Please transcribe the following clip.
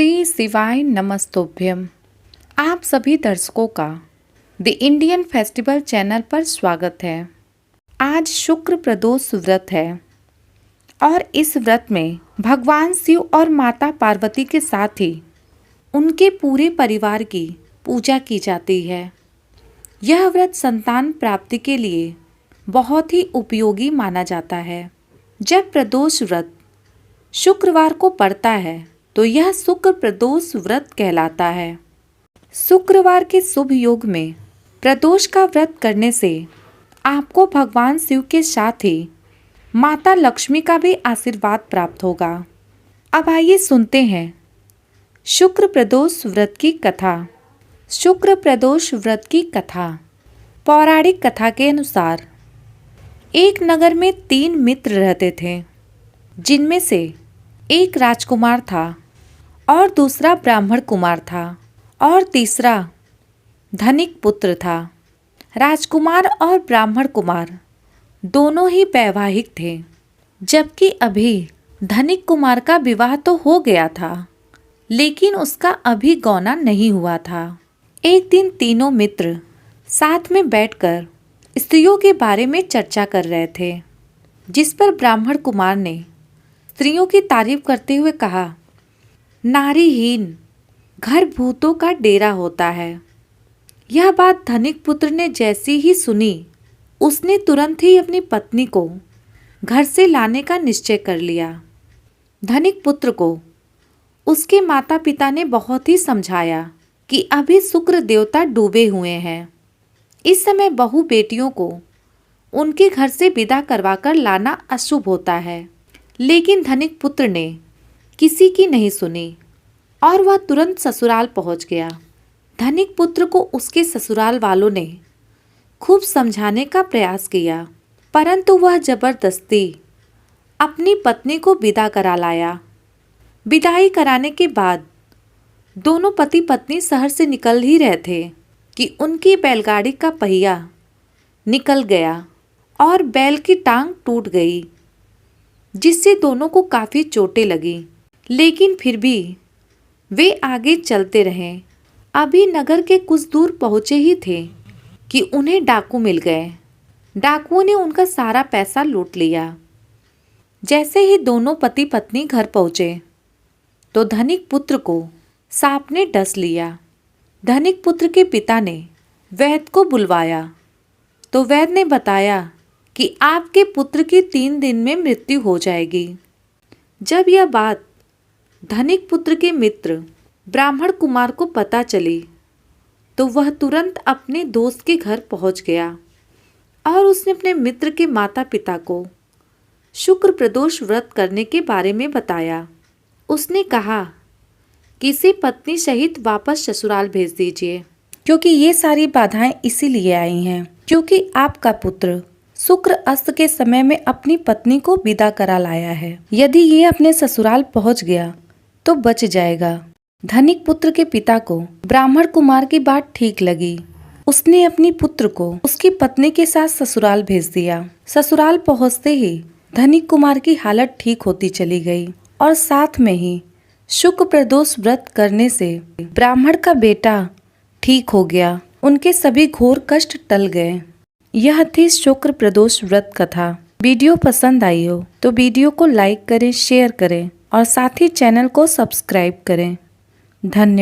श्री शिवाय नमस्तोभ्यम। आप सभी दर्शकों का द इंडियन फेस्टिवल चैनल पर स्वागत है। आज शुक्र प्रदोष व्रत है और इस व्रत में भगवान शिव और माता पार्वती के साथ ही उनके पूरे परिवार की पूजा की जाती है। यह व्रत संतान प्राप्ति के लिए बहुत ही उपयोगी माना जाता है। जब प्रदोष व्रत शुक्रवार को पड़ता है तो यह शुक्र प्रदोष व्रत कहलाता है। शुक्रवार के शुभ योग में प्रदोष का व्रत करने से आपको भगवान शिव के साथ ही माता लक्ष्मी का भी आशीर्वाद प्राप्त होगा। अब आइए सुनते हैं शुक्र प्रदोष व्रत की कथा। शुक्र प्रदोष व्रत की कथा। पौराणिक कथा के अनुसार एक नगर में 3 मित्र रहते थे, जिनमें से एक राजकुमार था और दूसरा ब्राह्मण कुमार था और तीसरा धनिक पुत्र था। राजकुमार और ब्राह्मण कुमार दोनों ही वैवाहिक थे, जबकि अभी धनिक कुमार का विवाह तो हो गया था, लेकिन उसका अभी गौना नहीं हुआ था। एक दिन तीनों मित्र साथ में बैठकर स्त्रियों के बारे में चर्चा कर रहे थे, जिस पर ब्राह्मण कुमार ने स्त्रियों की तारीफ करते हुए कहा, नारीहीन घर भूतों का डेरा होता है। यह बात धनिक पुत्र ने जैसी ही सुनी, उसने तुरंत ही अपनी पत्नी को घर से लाने का निश्चय कर लिया। धनिक पुत्र को उसके माता पिता ने बहुत ही समझाया कि अभी शुक्र देवता डूबे हुए हैं। इस समय बहू बेटियों को उनके घर से विदा करवाकर लाना अशुभ होता है, लेकिन धनिक पुत्र ने किसी की नहीं सुनी और वह तुरंत ससुराल पहुंच गया। धनिक पुत्र को उसके ससुराल वालों ने खूब समझाने का प्रयास किया, परंतु वह जबरदस्ती अपनी पत्नी को विदा करा लाया। विदाई कराने के बाद दोनों पति पत्नी शहर से निकल ही रहे थे कि उनकी बैलगाड़ी का पहिया निकल गया और बैल की टांग टूट गई, जिससे दोनों को काफ़ी चोटें लगी, लेकिन फिर भी वे आगे चलते रहे। अभी नगर के कुछ दूर पहुँचे ही थे कि उन्हें डाकू मिल गए। डाकुओं ने उनका सारा पैसा लूट लिया। जैसे ही दोनों पति पत्नी घर पहुँचे तो धनिक पुत्र को सांप ने डस लिया। धनिक पुत्र के पिता ने वैद्य को बुलवाया तो वैद्य ने बताया कि आपके पुत्र की 3 दिन में मृत्यु हो जाएगी। जब यह बात धनिक पुत्र के मित्र ब्राह्मण कुमार को पता चली तो वह तुरंत अपने दोस्त के घर पहुंच गया और उसने अपने मित्र के माता पिता को शुक्र प्रदोष व्रत करने के बारे में बताया। उसने कहा कि इसे पत्नी सहित वापस ससुराल भेज दीजिए, क्योंकि ये सारी बाधाएं इसीलिए आई हैं क्योंकि आपका पुत्र शुक्र अस्त के समय में अपनी पत्नी को विदा करा लाया है। यदि ये अपने ससुराल पहुंच गया तो बच जाएगा। धनिक पुत्र के पिता को ब्राह्मण कुमार की बात ठीक लगी। उसने अपनी पुत्र को उसकी पत्नी के साथ ससुराल भेज दिया। ससुराल पहुंचते ही धनिक कुमार की हालत ठीक होती चली गई और साथ में ही शुक्र प्रदोष व्रत करने से ब्राह्मण का बेटा ठीक हो गया। उनके सभी घोर कष्ट टल गए। यह थी शुक्र प्रदोष व्रत कथा। वीडियो पसंद आई हो तो वीडियो को लाइक करें, शेयर करें और साथ ही चैनल को सब्सक्राइब करें। धन्यवाद।